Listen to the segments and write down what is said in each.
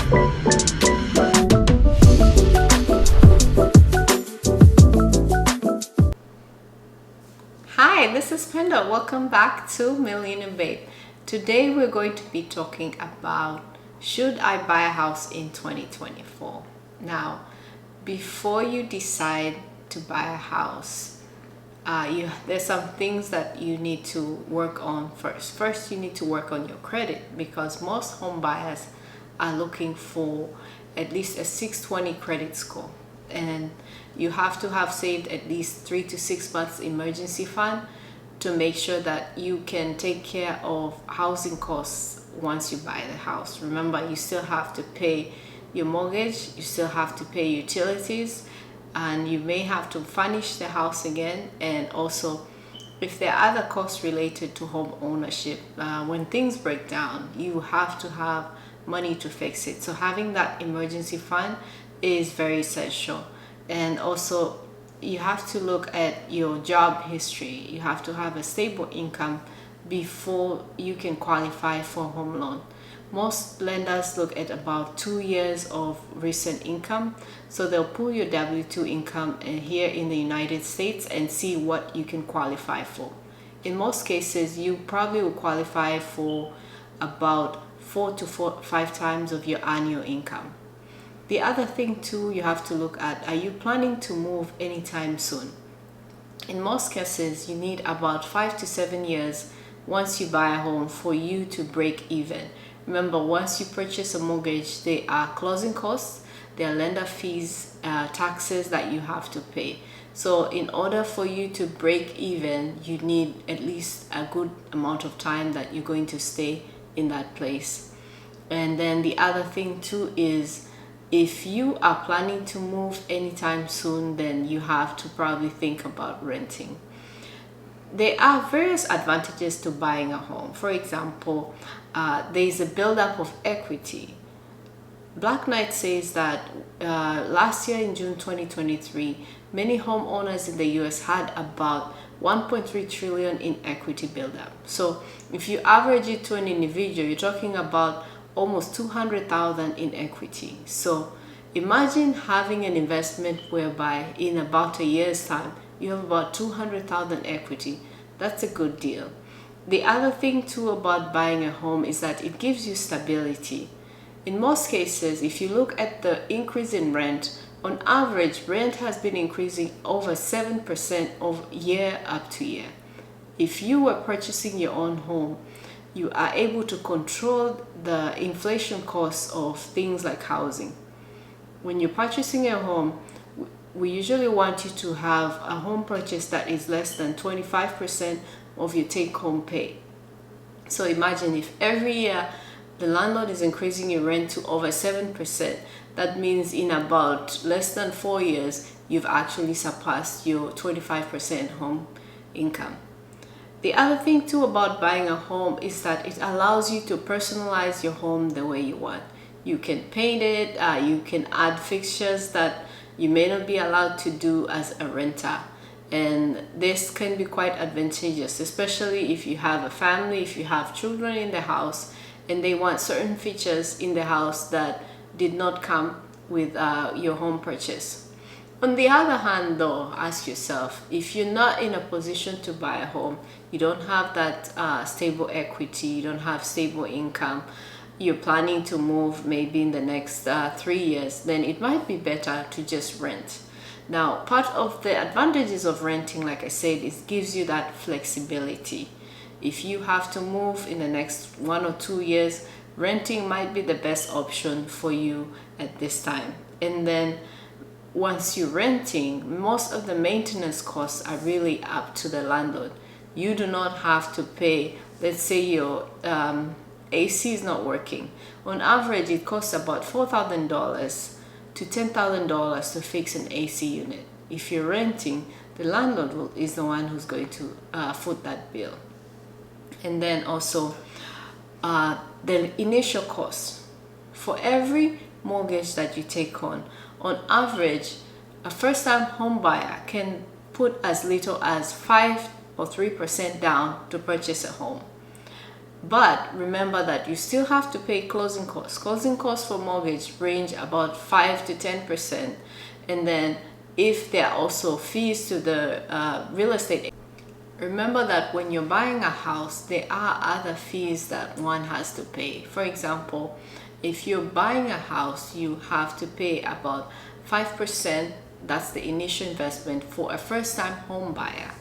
Hi, this is Penda. Welcome back to MillionaireBaibe. Today we're going to be talking about, should I buy a house in 2024? Now, before you decide to buy a house, there's some things that you need to work on first. First, you need to work on your credit, because most home buyers are looking for at least a 620 credit score, and you have to have saved at least 3 to 6 months emergency fund to make sure that you can take care of housing costs once you buy the house. Remember, you still have to pay your mortgage, you still have to pay utilities, and you may have to furnish the house again. And also, if there are other costs related to home ownership, when things break down, you have to have money to fix it. So having that emergency fund is very essential. And also, you have to look at your job history. You have to have a stable income before you can qualify for a home loan. Most lenders look at about 2 years of recent income. So they'll pull your W-2 income here in the United States and see what you can qualify for. In most cases, you probably will qualify for about 4 to 5 times of your annual income. The other thing too you have to look at, are you planning to move anytime soon? In most cases, you need about 5 to 7 years once you buy a home for you to break even. Remember, once you purchase a mortgage, there are closing costs, there are lender fees, taxes that you have to pay. So in order for you to break even, you need at least a good amount of time that you're going to stay in that place. And then the other thing too is, if you are planning to move anytime soon, then you have to probably think about renting. There are various advantages to buying a home. For example, there is a buildup of equity. Black Knight says that last year in June 2023, many homeowners in the US had about 1.3 trillion in equity buildup. So if you average it to an individual, you're talking about almost 200,000 in equity. So imagine having an investment whereby in about a year's time, you have about 200,000 equity. That's a good deal. The other thing too about buying a home is that it gives you stability. In most cases, if you look at the increase in rent, on average, rent has been increasing over 7% of year up to year. If you were purchasing your own home, you are able to control the inflation costs of things like housing. When you're purchasing a home, we usually want you to have a home purchase that is less than 25% of your take-home pay. So imagine if every year the landlord is increasing your rent to over 7%, that means in about less than 4 years, you've actually surpassed your 25% home income. The other thing too about buying a home is that it allows you to personalize your home the way you want. You can paint it, you can add fixtures that you may not be allowed to do as a renter. And this can be quite advantageous, especially if you have a family, if you have children in the house and they want certain features in the house that did not come with your home purchase. On the other hand though, ask yourself, if you're not in a position to buy a home, you don't have that stable equity, you don't have stable income, you're planning to move maybe in the next 3 years, then it might be better to just rent. Now, part of the advantages of renting, like I said, is gives you that flexibility. If you have to move in the next 1 or 2 years, renting might be the best option for you at this time. And then once you're renting, most of the maintenance costs are really up to the landlord. You do not have to pay, let's say your AC is not working. On average, it costs about $4,000 to $10,000 to fix an AC unit. If you're renting, the landlord is the one who's going to foot that bill. And then also the initial cost. For every mortgage that you take on average, a first-time home buyer can put as little as 5 or 3% down to purchase a home. But remember that you still have to pay closing costs. Closing costs for mortgage range about 5 to 10%. And then if there are also fees to the real estate, remember that when you're buying a house, there are other fees that one has to pay. For example, if you're buying a house, you have to pay about 5%. That's the initial investment for a first-time home buyer.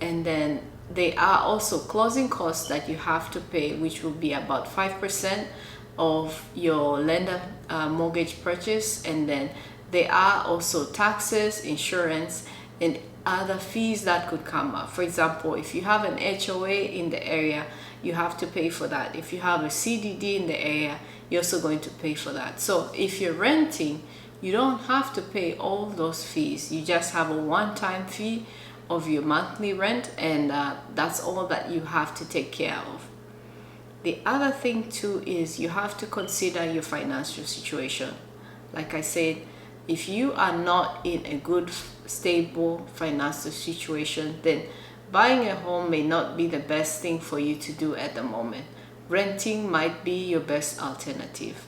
And then there are also closing costs that you have to pay, which will be about 5% of your lender mortgage purchase. And then there are also taxes, insurance, and other fees that could come up. For example, if you have an HOA in the area, you have to pay for that. If you have a CDD in the area, you're also going to pay for that. So if you're renting, you don't have to pay all those fees. You just have a one-time fee of your monthly rent, and that's all that you have to take care of. The other thing too is you have to consider your financial situation. Like I said, if you are not in a good, stable financial situation, then buying a home may not be the best thing for you to do at the moment. Renting might be your best alternative.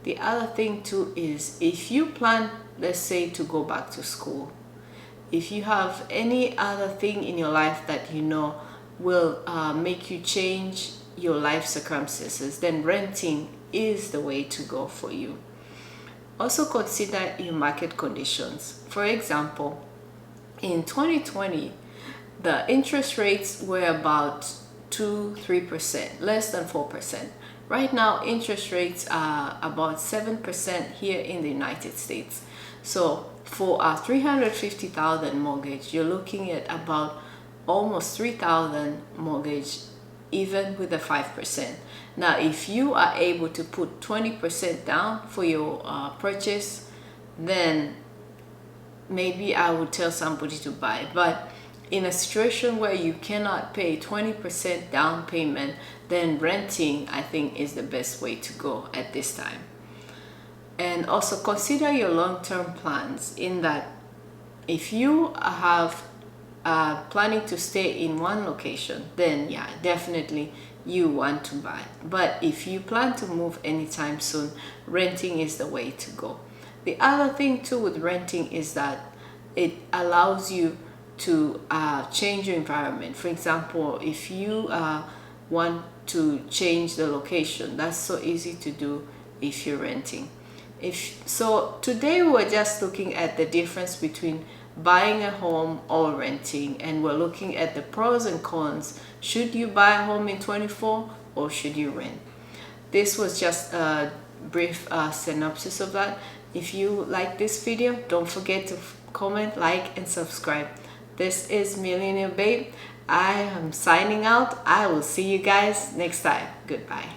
The other thing too is if you plan, let's say, to go back to school, if you have any other thing in your life that you know will make you change your life circumstances, then renting is the way to go for you. Also consider your market conditions. For example, in 2020, the interest rates were about 2-3%, less than 4%. Right now, interest rates are about 7% here in the United States. So for a $350,000 mortgage, you're looking at about almost $3,000 mortgage, even with the 5%. Now, if you are able to put 20% down for your purchase, then maybe I would tell somebody to buy. But in a situation where you cannot pay 20% down payment, then renting, I think, is the best way to go at this time. And also consider your long-term plans, in that if you have planning to stay in one location, then yeah, definitely you want to buy. But if you plan to move anytime soon, renting is the way to go. The other thing too with renting is that it allows you to change your environment. For example, if you want to change the location, that's so easy to do if you're renting. So today we're just looking at the difference between buying a home or renting, and we're looking at the pros and cons. Should you buy a home in 24 or should you rent? This was just a brief synopsis of that. If you like this video, don't forget to comment, like, and subscribe. This is Millionaire Babe. I am signing out. I will see you guys next time. Goodbye.